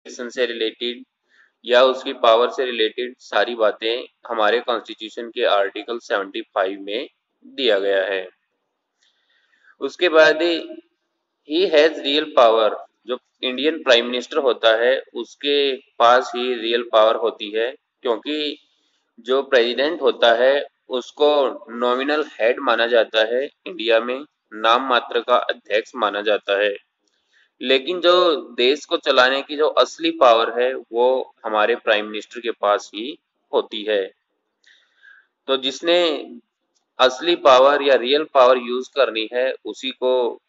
से रिलेटेड या उसकी पावर से रिलेटेड सारी बातें हमारे कॉन्स्टिट्यूशन के आर्टिकल 75 में दिया गया है। उसके बाद ही हैज रियल पावर। जो इंडियन प्राइम मिनिस्टर होता है उसके पास ही रियल पावर होती है, क्योंकि जो प्रेसिडेंट होता है उसको नॉमिनल हेड माना जाता है इंडिया में, नाम मात्र का अध्यक्ष माना जाता है। लेकिन जो देश को चलाने की जो असली पावर है वो हमारे प्राइम मिनिस्टर के पास ही होती है। तो जिसने असली पावर या रियल पावर यूज करनी है उसी को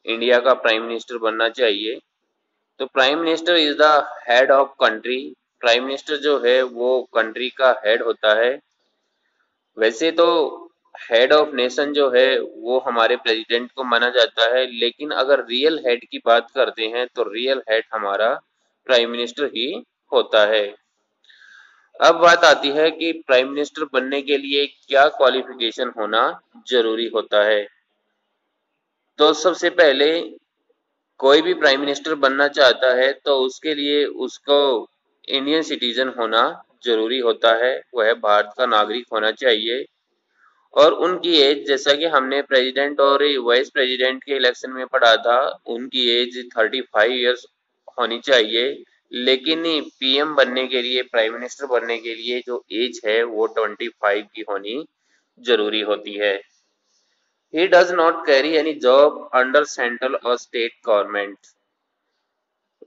इंडिया का प्राइम मिनिस्टर बनना चाहिए। तो prime minister is the head of country. Prime minister जो है वो कंट्री का हेड होता है। वैसे तो हेड ऑफ नेशन जो है वो हमारे प्रेसिडेंट को माना जाता है, लेकिन अगर रियल हेड की बात करते हैं तो रियल हेड हमारा प्राइम मिनिस्टर ही होता है। अब बात आती है कि प्राइम मिनिस्टर बनने के लिए क्या क्वालिफिकेशन होना जरूरी होता है। तो सबसे पहले कोई भी प्राइम मिनिस्टर बनना चाहता है तो उसके लिए उसको इंडियन सिटीजन होना जरूरी होता है, वह भारत का नागरिक होना चाहिए। और उनकी एज, जैसा कि हमने प्रेसिडेंट और वाइस प्रेसिडेंट के इलेक्शन में पढ़ा था, उनकी एज 35 ईयर्स होनी चाहिए। लेकिन पीएम बनने के लिए, प्राइम मिनिस्टर बनने के लिए जो एज है वो 25 की होनी जरूरी होती है। He does not carry any job under central और स्टेट गवर्नमेंट।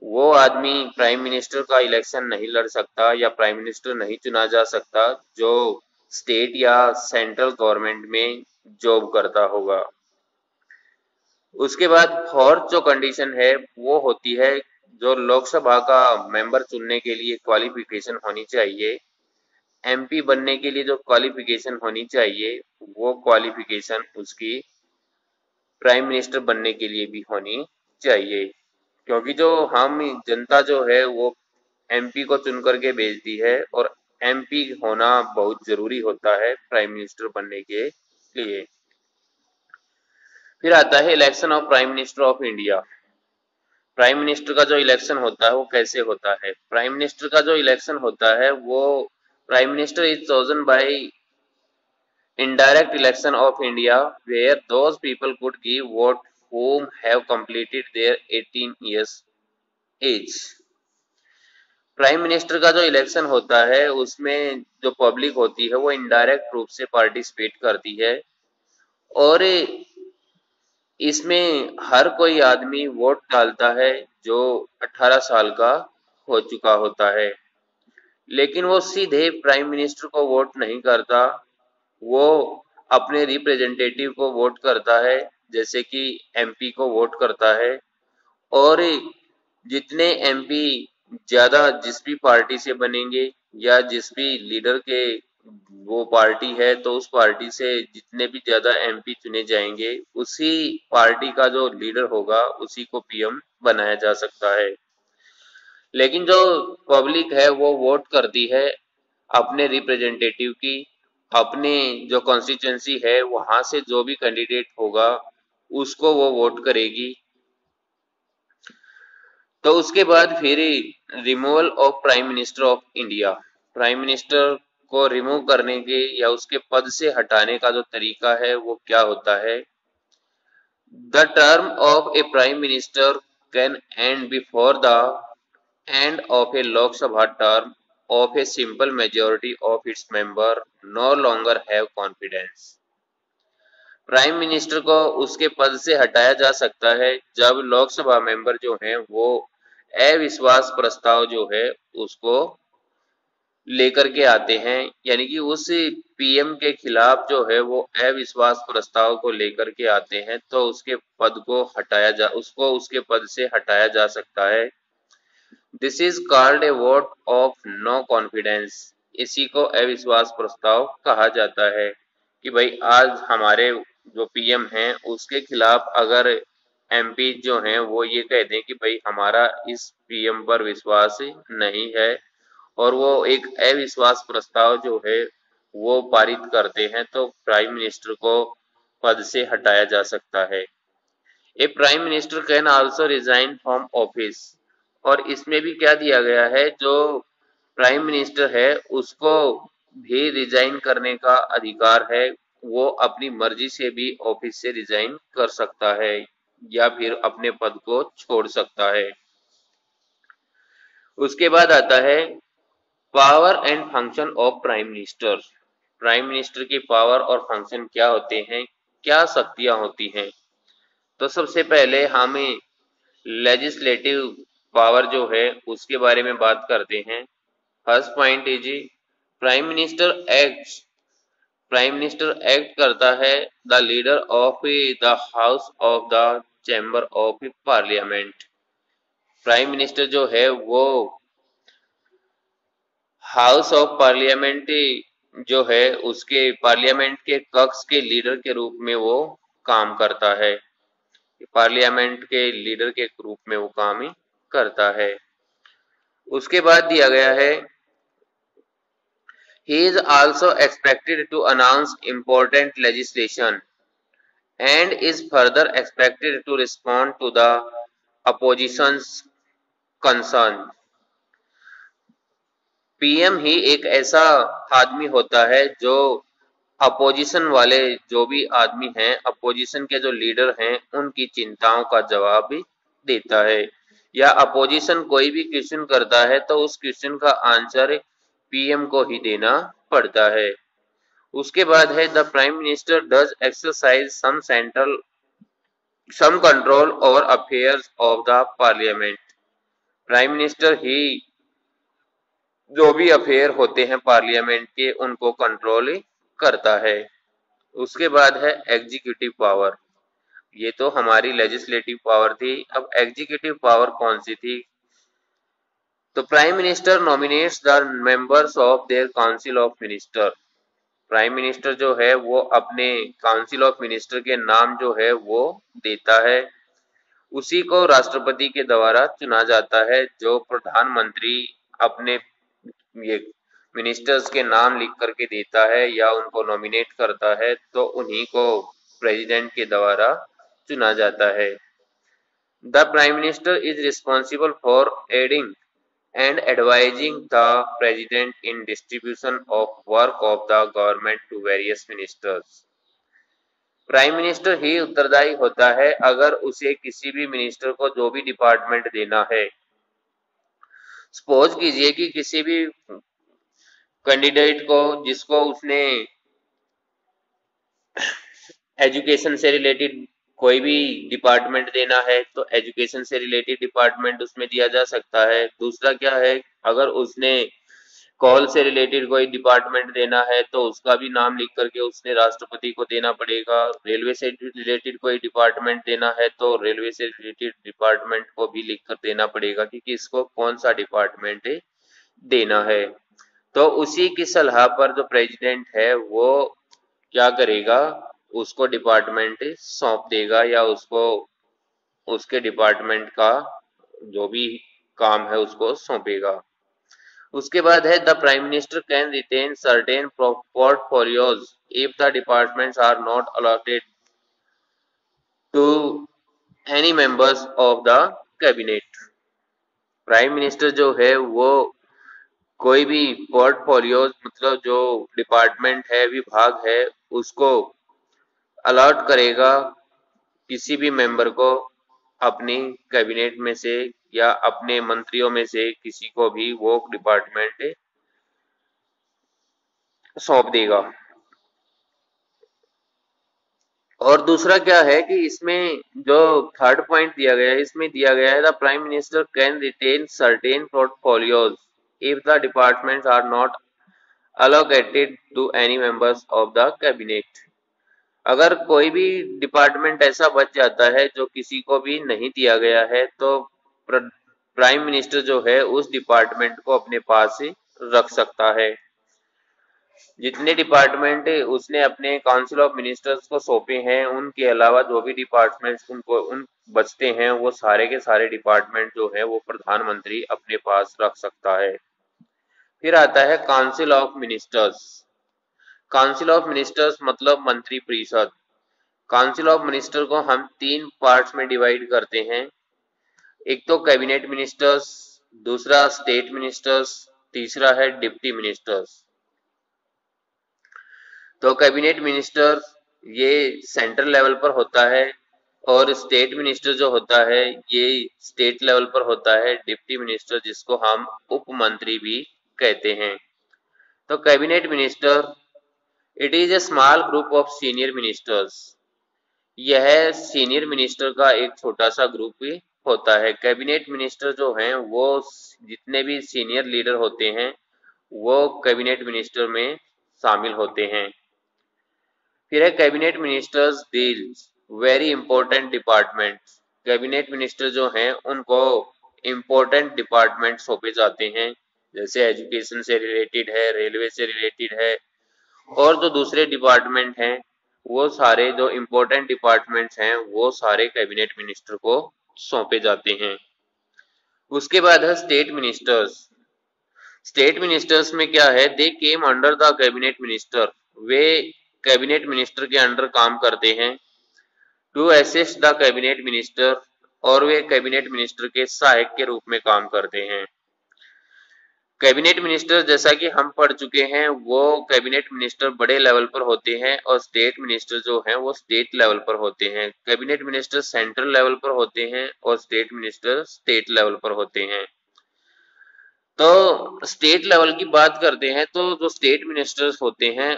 वो आदमी प्राइम मिनिस्टर का इलेक्शन नहीं लड़ सकता या प्राइम मिनिस्टर नहीं चुना जा सकता जो स्टेट या सेंट्रल गवर्नमेंट में जॉब करता होगा। उसके बाद फोर्थ जो कंडीशन है वो होती है, जो लोकसभा का मेंबर चुनने के लिए क्वालिफिकेशन होनी चाहिए, एमपी बनने के लिए जो क्वालिफिकेशन होनी चाहिए वो क्वालिफिकेशन उसकी प्राइम मिनिस्टर बनने के लिए भी होनी चाहिए। क्योंकि जो हम जनता जो है वो एमपी को चुन करके भेजती है, और एमपी होना बहुत जरूरी होता है प्राइम मिनिस्टर बनने के लिए। फिर आता है election of prime minister of India. Prime minister का जो इलेक्शन होता है वो कैसे होता है। प्राइम मिनिस्टर का जो इलेक्शन होता है वो, prime minister is chosen by indirect election of India where those people could give vote whom have completed their 18 years age। Prime minister का जो इलेक्शन होता है उसमें जो पब्लिक होती है वो इनडायरेक्ट रूप से पार्टिसिपेट करती है, और इसमें हर कोई आदमी वोट डालता है जो 18 साल का हो चुका होता है। लेकिन वो सीधे प्राइम मिनिस्टर को वोट नहीं करता, वो अपने रिप्रेजेंटेटिव को वोट करता है, जैसे कि एमपी को वोट करता है। और जितने एमपी ज्यादा जिस भी पार्टी से बनेंगे या जिस भी लीडर के वो पार्टी है तो उस पार्टी से जितने भी ज्यादा एमपी चुने जाएंगे उसी पार्टी का जो लीडर होगा उसी को पीएम बनाया जा सकता है। लेकिन जो पब्लिक है वो वोट करती है अपने रिप्रेजेंटेटिव की, अपने जो कॉन्स्टिट्यूंसी है वहां से जो भी कैंडिडेट होगा उसको वो वोट करेगी। तो उसके बाद फिर removal of prime minister of India. Prime minister को रिमूव करने के या उसके पद से हटाने का जो तरीका है वो क्या होता है। The term of A prime minister can and before the end of a Lok Sabha term of a simple majority of its members no longer have confidence। Prime minister को उसके पद से हटाया जा सकता है जब लोकसभा मेंबर जो हैं वो अविश्वास प्रस्ताव जो है उसको लेकर के आते हैं, यानी कि उस पीएम के खिलाफ जो है वो अविश्वास प्रस्ताव को लेकर के आते हैं, तो उसके पद को उसको उसके पद से हटाया जा सकता है। This is called a vote of no confidence. इसी को अविश्वास प्रस्ताव कहा जाता है कि भाई आज हमारे जो पीएम हैं उसके खिलाफ अगर एमपी जो हैं वो ये कह दें कि भाई हमारा इस पीएम पर विश्वास नहीं है, और वो एक अविश्वास प्रस्ताव जो है वो पारित करते हैं, तो प्राइम मिनिस्टर को पद से हटाया जा सकता है। A prime minister can also resign from office. और इसमें भी क्या दिया गया है, जो प्राइम मिनिस्टर है उसको भी रिजाइन करने का अधिकार है। वो अपनी मर्जी से भी ऑफिस से रिजाइन कर सकता है या फिर अपने पद को छोड़ सकता है। उसके बाद आता है power and function of prime minister. Prime minister की पावर और फंक्शन क्या होते हैं, क्या शक्तियां होती हैं। तो सबसे पहले हमें लेजिस्लेटिव पावर जो है उसके बारे में बात करते हैं। First point is prime minister act. Prime minister act करता है the leader of the house of the chamber of parliament. Prime minister जो है वो हाउस ऑफ पार्लियामेंट जो है उसके पार्लियामेंट के कक्ष के लीडर के रूप में वो काम करता है। पार्लियामेंट के लीडर के रूप में वो काम ही करता है। उसके बाद दिया गया है he is also expected to announce important legislation and is further expected to respond to the opposition's concern। PM ही एक ऐसा आदमी होता है जो अपोजिशन वाले जो भी आदमी हैं, अपोजिशन के जो लीडर हैं, उनकी चिंताओं का जवाब भी देता है। या अपोजिशन कोई भी क्वेश्चन करता है तो उस क्वेश्चन का आंसर पीएम को ही देना पड़ता है। उसके बाद है the prime minister does exercise some control over affairs of the parliament. Prime minister ही जो भी अफेयर होते हैं पार्लियामेंट के उनको कंट्रोल करता है। उसके बाद है एग्जीक्यूटिव पावर। ये तो हमारी लेजिस्लेटिव पावर थी। अब एग्जीक्यूटिव पावर कौन सी थी, तो prime minister nominates the members of their council of minister. Prime minister जो है वो अपने काउंसिल ऑफ मिनिस्टर के नाम जो है वो देता है। उसी को राष्ट्रपति के द्वारा चुना जाता है। जो प्रधानमंत्री अपने ये मिनिस्टर्स के नाम लिख करके देता है या उनको नॉमिनेट करता है तो उन्हीं को प्रेसिडेंट के द्वारा चुना जाता है। The prime minister is responsible for adding and advising the president in distribution of work of the government to various ministers। Prime minister ही उत्तरदायी होता है अगर उसे किसी भी मिनिस्टर को जो भी डिपार्टमेंट देना है। सपोज कीजिए कि किसी भी कैंडिडेट को जिसको उसने एजुकेशन से रिलेटेड कोई भी डिपार्टमेंट देना है तो एजुकेशन से रिलेटेड डिपार्टमेंट उसमें दिया जा सकता है। दूसरा क्या है, अगर उसने कॉल से रिलेटेड कोई डिपार्टमेंट देना है तो उसका भी नाम लिख करके उसने राष्ट्रपति को देना पड़ेगा। रेलवे से रिलेटेड कोई डिपार्टमेंट देना है तो रेलवे से रिलेटेड डिपार्टमेंट को भी लिख कर देना पड़ेगा कि किसको कौन सा डिपार्टमेंट देना है। तो उसी की सलाह पर जो प्रेसिडेंट है वो क्या करेगा, उसको डिपार्टमेंट सौंप देगा या उसको उसके डिपार्टमेंट का जो भी काम है उसको सौंपेगा। उसके बाद है the prime minister can retain certain portfolios if the departments are not allotted to any members of the cabinet. Prime minister जो है वो कोई भी पोर्टफोलियोज मतलब जो डिपार्टमेंट है, विभाग है, उसको अलॉट करेगा किसी भी मेंबर को अपनी कैबिनेट में से या अपने मंत्रियों में से किसी को भी वो डिपार्टमेंट सौंप देगा। और दूसरा क्या है कि इसमें जो थर्ड पॉइंट दिया गया है, इसमें दिया गया है the prime minister can retain certain portfolios if the departments are not allocated to any members of the cabinet। अगर कोई भी डिपार्टमेंट ऐसा बच जाता है जो किसी को भी नहीं दिया गया है तो प्राइम मिनिस्टर जो है उस डिपार्टमेंट को अपने पास ही रख सकता है। जितने डिपार्टमेंट उसने अपने काउंसिल ऑफ मिनिस्टर्स को सौंपे हैं उनके अलावा जो भी डिपार्टमेंट्स उनको उन बचते हैं वो सारे के सारे डिपार्टमेंट जो है वो प्रधानमंत्री अपने पास रख सकता है। फिर आता है council of ministers. Council of ministers मतलब मंत्री परिषद। काउंसिल ऑफ मिनिस्टर को हम तीन पार्ट्स में डिवाइड करते हैं। एक तो कैबिनेट मिनिस्टर्स, दूसरा स्टेट मिनिस्टर्स, तीसरा है डिप्टी मिनिस्टर्स। तो कैबिनेट मिनिस्टर ये सेंट्रल लेवल पर होता है और स्टेट मिनिस्टर जो होता है ये स्टेट लेवल पर होता है। डिप्टी मिनिस्टर जिसको हम उप मंत्री भी कहते हैं। तो cabinet minister it is a small group of senior ministers. यह सीनियर मिनिस्टर का एक छोटा सा ग्रुप ही होता है। कैबिनेट मिनिस्टर जो हैं वो जितने भी सीनियर लीडर होते हैं वो कैबिनेट मिनिस्टर में शामिल होते हैं। फिर है cabinet ministers deals very important departments. Cabinet minister जो हैं उनको इंपॉर्टेंट डिपार्टमेंट सौंपे जाते हैं, जैसे एजुकेशन से रिलेटेड है, रेलवे से रिलेटेड है, और जो दूसरे डिपार्टमेंट हैं वो सारे जो इंपॉर्टेंट डिपार्टमेंट्स हैं वो सारे कैबिनेट मिनिस्टर को सौंपे जाते हैं। उसके बाद है स्टेट मिनिस्टर्स। स्टेट मिनिस्टर्स में क्या है, they came under the cabinet minister. वे कैबिनेट मिनिस्टर के अंडर काम करते हैं। To assist the cabinet minister, और वे कैबिनेट मिनिस्टर के सहायक के रूप में काम करते हैं। कैबिनेट मिनिस्टर जैसा कि हम पढ़ चुके हैं वो कैबिनेट मिनिस्टर बड़े लेवल पर होते हैं और स्टेट मिनिस्टर जो हैं वो स्टेट लेवल पर होते हैं। कैबिनेट मिनिस्टर सेंट्रल लेवल पर होते हैं और स्टेट मिनिस्टर स्टेट लेवल पर होते हैं। तो स्टेट लेवल की बात करते हैं तो जो स्टेट मिनिस्टर्स होते हैं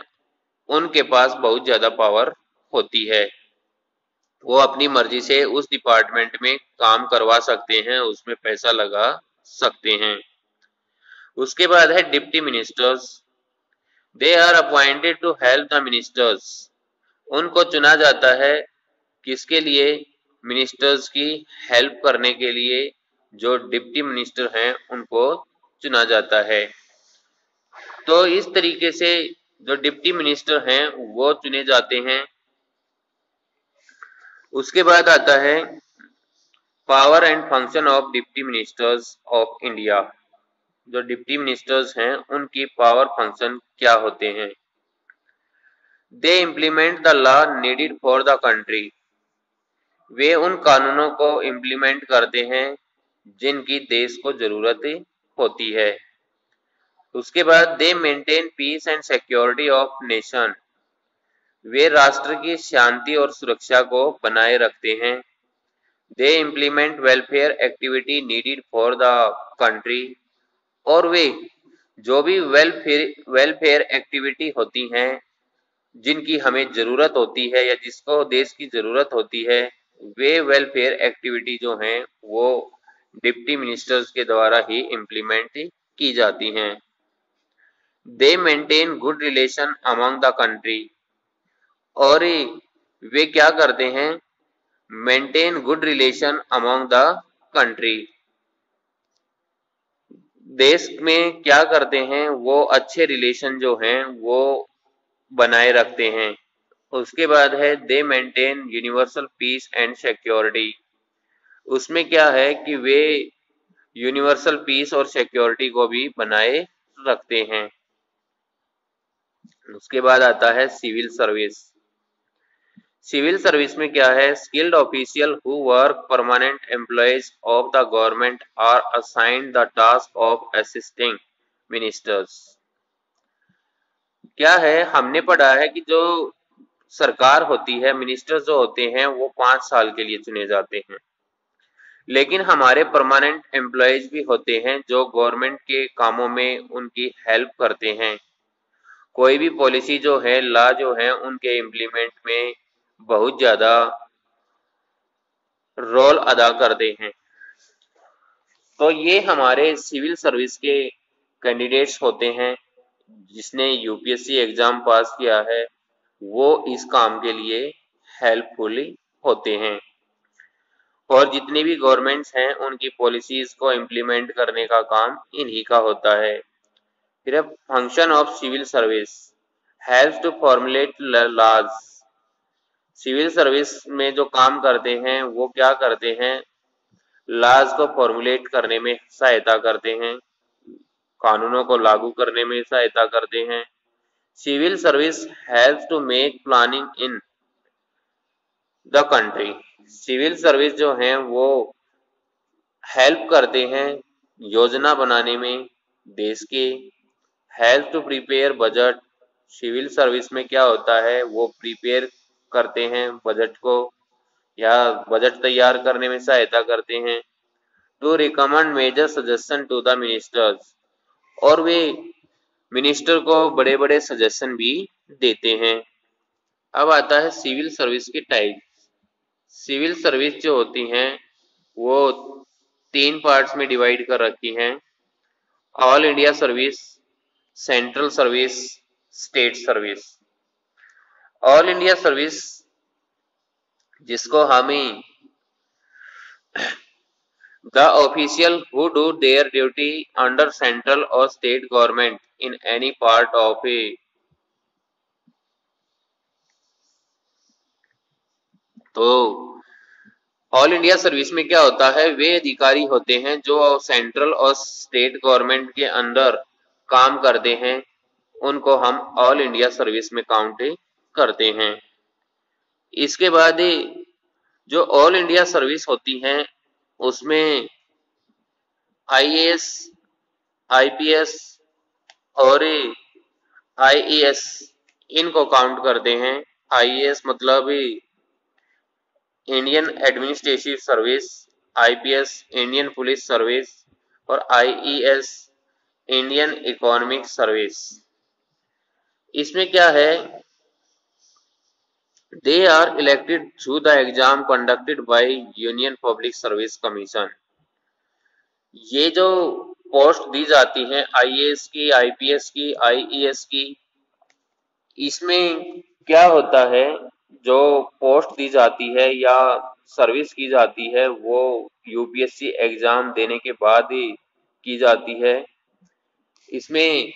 उनके पास बहुत ज्यादा पावर होती है। वो अपनी मर्जी से उस डिपार्टमेंट में काम करवा सकते हैं, उसमें पैसा लगा सकते हैं। उसके बाद है deputy ministers. They are appointed to help the ministers. उनको चुना जाता है किसके लिए, मिनिस्टर्स की हेल्प करने के लिए। जो डिप्टी मिनिस्टर हैं उनको चुना जाता है। तो इस तरीके से जो डिप्टी मिनिस्टर हैं वो चुने जाते हैं। उसके बाद आता है power and function of deputy ministers of India. जो डिप्टी मिनिस्टर्स हैं उनकी पावर फंक्शन क्या होते हैं। They implement the law needed for the country. वे उन कानूनों को इम्प्लीमेंट करते हैं जिनकी देश को जरूरत होती है। उसके बाद they maintain peace and security of nation. वे राष्ट्र की शांति और सुरक्षा को बनाए रखते हैं। They implement welfare activity needed for the country. और वे जो भी वेलफेयर एक्टिविटी होती हैं जिनकी हमें जरूरत होती है या जिसको देश की जरूरत होती है, वे वेलफेयर एक्टिविटी जो हैं वो डिप्टी मिनिस्टर्स के द्वारा ही इम्प्लीमेंट की जाती हैं। दे maintain good relation among the country. और वे क्या करते हैं, maintain good relation among the country. देश में क्या करते हैं, वो अच्छे रिलेशन जो हैं वो बनाए रखते हैं। उसके बाद है दे maintain universal peace and security. उसमें क्या है कि वे यूनिवर्सल पीस और सिक्योरिटी को भी बनाए रखते हैं। उसके बाद आता है सिविल सर्विस। सिविल सर्विस में क्या है, skilled official who work permanent employees of the government are assigned the task of assisting ministers. क्या है, हमने पढ़ा है कि जो सरकार होती है, मिनिस्टर जो होते हैं वो 5 साल के लिए चुने जाते हैं। लेकिन हमारे परमानेंट एम्प्लॉयज भी होते हैं जो गवर्नमेंट के कामों में उनकी हेल्प करते हैं। कोई भी पॉलिसी जो है, लॉ जो है, उनके इम्प्लीमेंट में बहुत ज्यादा रोल अदा करते हैं। तो ये हमारे सिविल सर्विस के कैंडिडेट्स होते हैं। जिसने यूपीएससी एग्जाम पास किया है वो इस काम के लिए हेल्पफुल होते हैं। और जितनी भी गवर्नमेंट्स हैं उनकी पॉलिसीज को इम्प्लीमेंट करने का काम इन्हीं का होता है। फिर function of civil service helps to formulate laws. Civil service में जो काम करते हैं वो क्या करते हैं, लॉज को फॉर्मुलेट करने में सहायता करते हैं, कानूनों को लागू करने में सहायता करते हैं। Civil service helps to make planning in the country. Civil service जो है वो हेल्प करते हैं योजना बनाने में देश के। Help to prepare budget, civil service में क्या होता है, वो प्रिपेयर करते हैं बजट को या बजट तैयार करने में सहायता करते हैं। To recommend major suggestion to the ministers, और वे मिनिस्टर को बड़े बड़े सजेशन भी देते हैं। अब आता है सिविल सर्विस के टाइप। सिविल सर्विस जो होती हैं वो 3 पार्ट्स में डिवाइड कर रखी हैं। All India service, central service, state service. All India service जिसको हम the official who do their duty under central और state government in any part of a. तो ऑल इंडिया सर्विस में क्या होता है, वे अधिकारी होते हैं जो सेंट्रल और स्टेट गवर्नमेंट के अंदर काम करते हैं, उनको हम ऑल इंडिया सर्विस में काउंट करते हैं। इसके बाद जो ऑल इंडिया सर्विस होती है उसमें आईएएस, आईपीएस और आईएएस इनको काउंट करते हैं। आईएएस मतलब Indian administrative service, IPS Indian police service और आईईएस इंडियन इकोनॉमिक सर्विस। इसमें क्या है, they are elected through the exam conducted by Union Public Service Commission. ये जो पोस्ट दी जाती हैं आईएएस की, आईपीएस की, आईईएस की, इसमें क्या होता है, जो पोस्ट दी जाती है या सर्विस की जाती है वो यूपीएससी एग्जाम देने के बाद ही की जाती है। इसमें